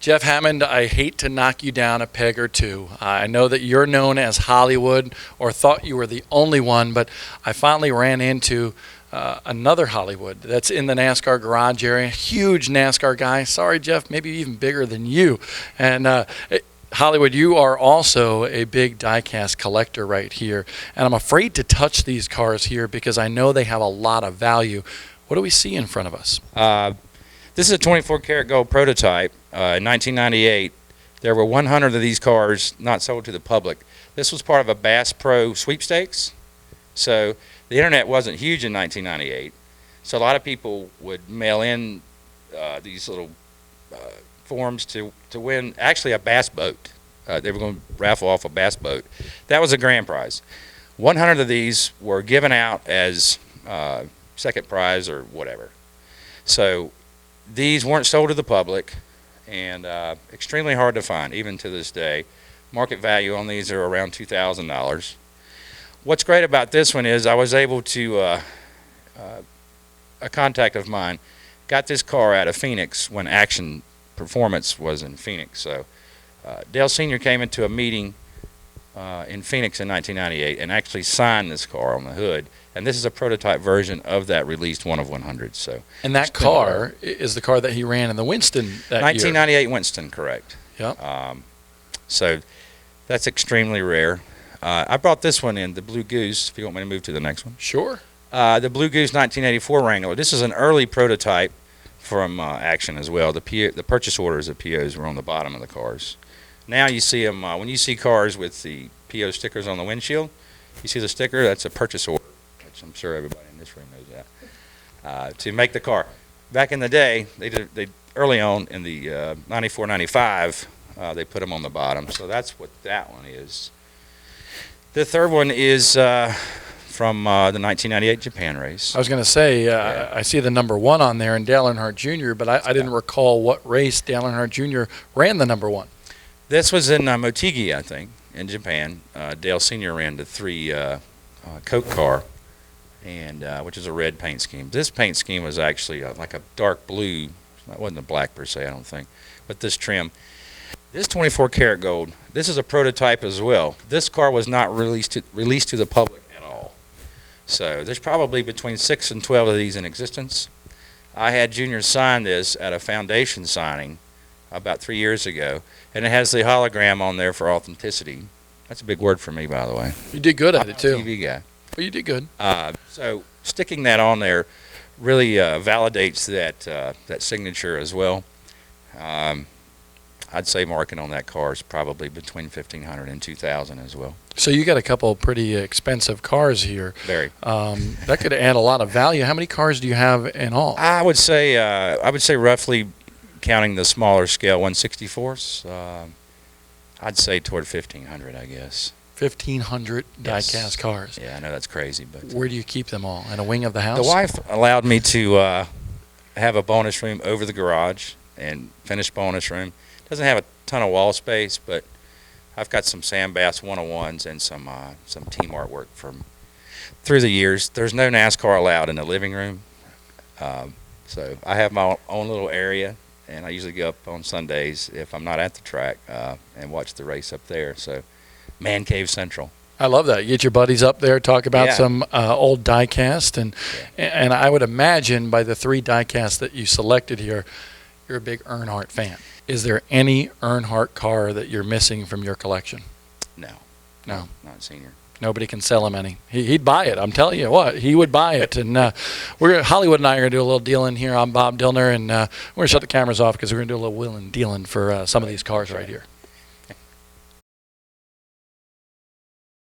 Jeff Hammond, I hate to knock you down a peg or two. I know that you're known as Hollywood, or thought you were the only one, but I finally ran into another Hollywood that's in the NASCAR garage area. Huge NASCAR guy. Sorry, Jeff, maybe even bigger than you. And Hollywood, you are also a big diecast collector right here. And I'm afraid to touch these cars here because I know they have a lot of value. What do we see in front of us? This is a 24 karat gold prototype. In 1998, there were 100 of these cars not sold to the public. This was part of a Bass Pro sweepstakes. So the internet wasn't huge in 1998. So a lot of people would mail in these little forms to win actually a bass boat. They were going to raffle off a bass boat. That was a grand prize. 100 of these were given out as second prize or whatever. So these weren't sold to the public, and extremely hard to find even to this day. Market value on these are around $2,000. What's great about this one is I was able to, a contact of mine got this car out of Phoenix when Action Performance was in Phoenix. So Dale Sr. came into a meeting in Phoenix in 1998 and actually signed this car on the hood. And this is a prototype version of that released 1 of 100. So, and that car is the car that he ran in the Winston that 1998 year. Winston, correct. Yep. So that's extremely rare. I brought this one in, the Blue Goose, if you want me to move to the next one. Sure. The Blue Goose 1984 Wrangler. This is an early prototype from Action as well. The purchase orders of POs were on the bottom of the cars. Now you see them, when you see cars with the PO stickers on the windshield, you see the sticker, that's a purchase order. I'm sure everybody in this room knows that. To make the car. Back in the day, they early on in the 94, 95, they put them on the bottom. So that's what that one is. The third one is from the 1998 Japan race. I was going to say, yeah. I see the number 1 on there, and Dale Earnhardt Jr., but I didn't recall what race Dale Earnhardt Jr. ran the number 1. This was in Motegi, I think, in Japan. Dale Sr. ran the 3 Coke car, and which is a red paint scheme. This paint scheme was actually like a dark blue. It wasn't a black per se, I don't think, but this trim. This 24 karat gold, this is a prototype as well. This car was not released to the public at all. So there's probably between 6 and 12 of these in existence. I had Junior sign this at a foundation signing about 3 years ago, and it has the hologram on there for authenticity. That's a big word for me, by the way. You did good at it, too. TV guy. Well, you did good. So sticking that on there really validates that signature as well. I'd say market on that car is probably between $1,500 and $2,000 as well. So you got a couple pretty expensive cars here. Very. That could add a lot of value. How many cars do you have in all? I would say roughly, counting the smaller scale 1/64s, I'd say toward 1,500, I guess. 1,500 diecast cars. Yeah, I know that's crazy, but where do you keep them all? In a wing of the house? The wife allowed me to have a bonus room over the garage and finished bonus room. Doesn't have a ton of wall space, but I've got some Sam Bass 101s and some team artwork from through the years. There's no NASCAR allowed in the living room, so I have my own little area, and I usually go up on Sundays if I'm not at the track and watch the race up there. So, Man Cave Central. I love that. You get your buddies up there, talk about some old diecast, and I would imagine by the 3 diecasts that you selected here, you're a big Earnhardt fan. Is there any Earnhardt car that you're missing from your collection? No. No. Not Senior. Nobody can sell him any. He'd buy it. I'm telling you what, he would buy it. And Hollywood and I are going to do a little dealing here. I'm Bob Dillner, and we're going to shut the cameras off because we're going to do a little wheeling dealing for some of these cars right here.